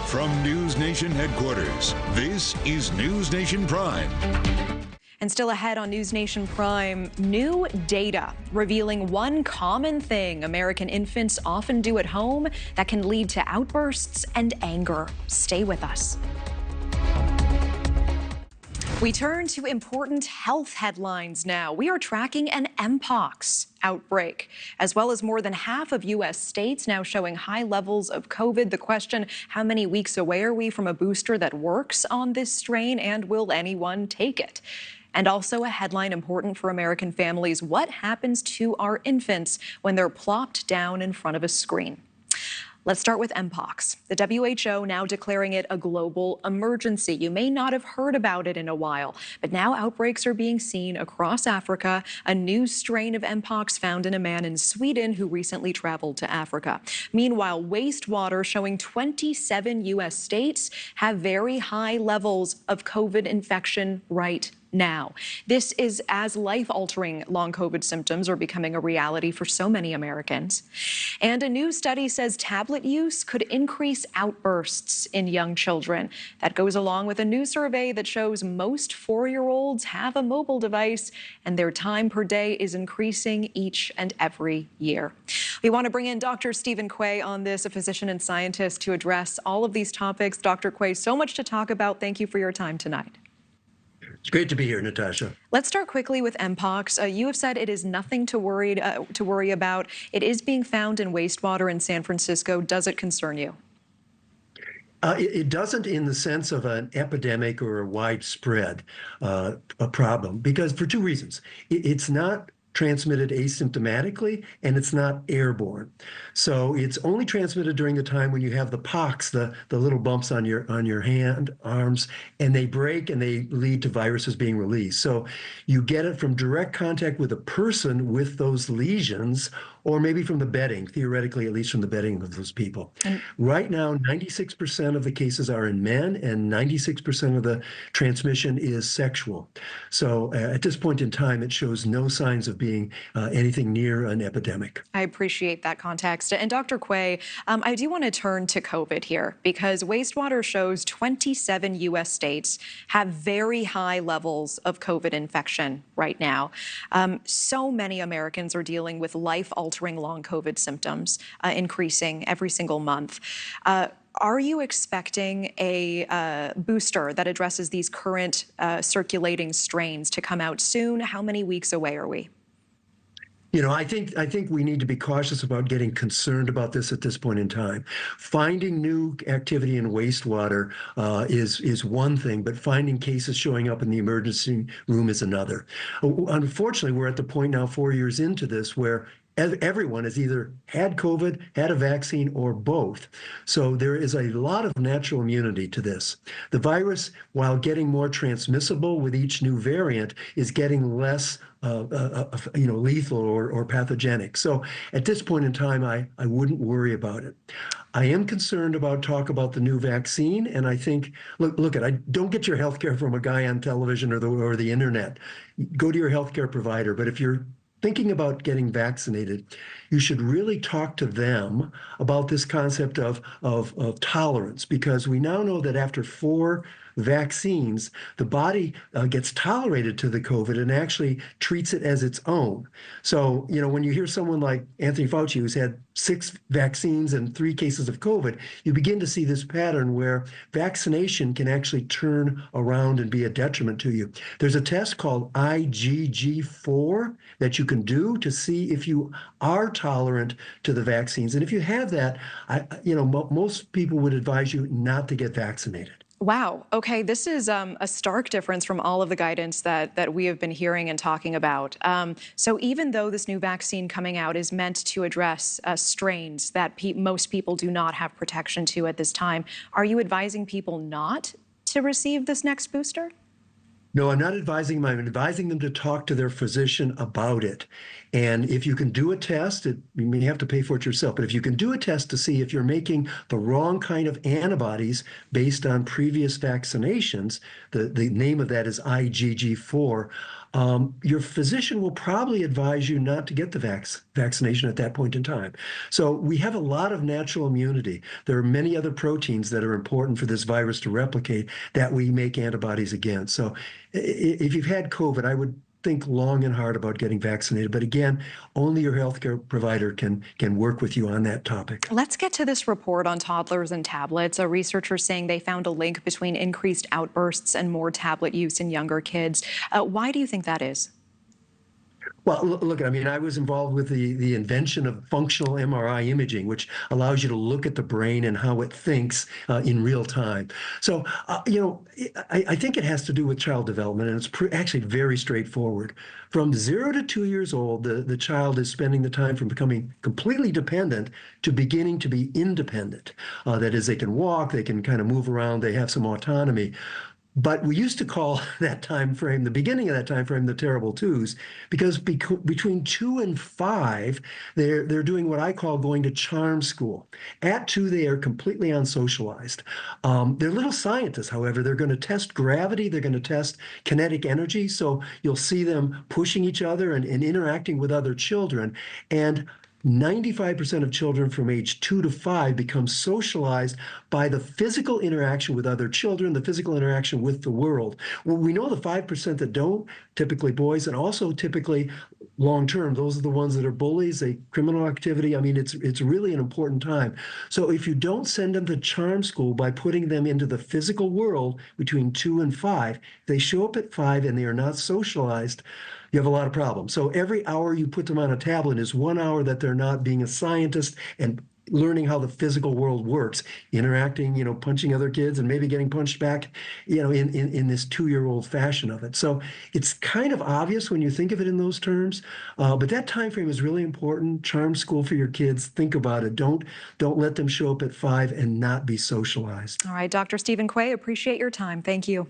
From NewsNation headquarters, this is NewsNation Prime. And still ahead on NewsNation Prime, new data revealing one common thing American infants often do at home that can lead to outbursts and anger. Stay with us. We turn to important health headlines now. We are tracking an Mpox outbreak, as well as more than half of U.S. states now showing high levels of COVID. The question, how many weeks away are we from a booster that works on this strain, and will anyone take it? And also a headline important for American families: what happens to our infants when they're plopped down in front of a screen? Let's start with Mpox. The WHO now declaring it a global emergency. You may not have heard about it in a while, but now outbreaks are being seen across Africa. A new strain of Mpox found in a man in Sweden who recently traveled to Africa. Meanwhile, wastewater showing 27 U.S. states have very high levels of COVID infection right now. This is as life-altering long COVID symptoms are becoming a reality for so many Americans. And a new study says tablet use could increase outbursts in young children. That goes along with a new survey that shows most 4-year-olds have a mobile device, and their time per day is increasing each and every year. We want to bring in Dr. Stephen Quay on this, a physician and scientist, to address all of these topics. Dr. Quay, so much to talk about. Thank you for your time tonight. It's great to be here, Natasha. Let's start quickly with Mpox. You have said it is nothing to worry about. It is being found in wastewater in San Francisco. Does it concern you? It doesn't in the sense of an epidemic or a widespread a problem, because for two reasons. It's not transmitted asymptomatically, and it's not airborne. So it's only transmitted during the time when you have the pox, the little bumps on your hand, arms, and they break and they lead to viruses being released. So you get it from direct contact with a person with those lesions, or maybe from the bedding, theoretically, at least from the bedding of those people. Right now, 96% of the cases are in men, and 96% of the transmission is sexual. So at this point in time, it shows no signs of being anything near an epidemic. I appreciate that context. And Dr. Quay, I do want to turn to COVID here, because wastewater shows 27 U.S. states have very high levels of COVID infection right now. So many Americans are dealing with life-altering long COVID symptoms, increasing every single month. Are you expecting a booster that addresses these current circulating strains to come out soon? How many weeks away are we? You know, I think we need to be cautious about getting concerned about this at this point in time. Finding new activity in wastewater is one thing, but finding cases showing up in the emergency room is another. Unfortunately, we're at the point now 4 years into this where everyone has either had COVID, had a vaccine, or both. So there is a lot of natural immunity to this. The virus, while getting more transmissible with each new variant, is getting less lethal or pathogenic. So at this point in time, I wouldn't worry about it. I am concerned about talk about the new vaccine, and I think, look, don't get your health care from a guy on television or the internet. Go to your healthcare provider. But if you're thinking about getting vaccinated, you should really talk to them about this concept of tolerance, because we now know that after 4 vaccines, the body gets tolerated to the COVID and actually treats it as its own. So, you know, when you hear someone like Anthony Fauci, who's had 6 vaccines and 3 cases of COVID, you begin to see this pattern where vaccination can actually turn around and be a detriment to you. There's a test called IgG4 that you can do to see if you are tolerant to the vaccines. And if you have that, most people would advise you not to get vaccinated. Wow. Okay. This is a stark difference from all of the guidance that we have been hearing and talking about. So even though this new vaccine coming out is meant to address strains that most people do not have protection to at this time, are you advising people not to receive this next booster? No, I'm not advising them. I'm advising them to talk to their physician about it. And if you can do a test, you may have to pay for it yourself, but if you can do a test to see if you're making the wrong kind of antibodies based on previous vaccinations, the name of that is IgG4, your physician will probably advise you not to get the vaccination at that point in time. So we have a lot of natural immunity. There are many other proteins that are important for this virus to replicate that we make antibodies against. So if you've had COVID, I would think long and hard about getting vaccinated. But again, only your healthcare provider can work with you on that topic. Let's get to this report on toddlers and tablets. A researcher saying they found a link between increased outbursts and more tablet use in younger kids. Why do you think that is? Well, look, I mean, I was involved with the invention of functional MRI imaging, which allows you to look at the brain and how it thinks in real time. So, I think it has to do with child development, and it's actually very straightforward. From 0 to 2 years old, the child is spending the time from becoming completely dependent to beginning to be independent. That is, they can walk, they can kind of move around, they have some autonomy. But we used to call that time frame, the beginning of that time frame, the terrible twos, because between 2 and 5, they're doing what I call going to charm school. At 2, they are completely unsocialized. They're little scientists, however. They're going to test gravity. They're going to test kinetic energy. So you'll see them pushing each other and interacting with other children. And 95% of children from age 2 to 5 become socialized by the physical interaction with other children, the physical interaction with the world. Well, we know the 5% that don't, typically boys, and also typically long term, those are the ones that are bullies, criminal activity. I mean, it's really an important time. So if you don't send them to charm school by putting them into the physical world between 2 and 5, they show up at 5 and they are not socialized, you have a lot of problems. So every hour you put them on a tablet is 1 hour that they're not being a scientist and learning how the physical world works, interacting, punching other kids and maybe getting punched back, in this 2-year-old fashion of it. So it's kind of obvious when you think of it in those terms, but that time frame is really important. Charm school for your kids. Think about it. Don't let them show up at 5 and not be socialized. All right, Dr. Stephen Quay, appreciate your time. Thank you.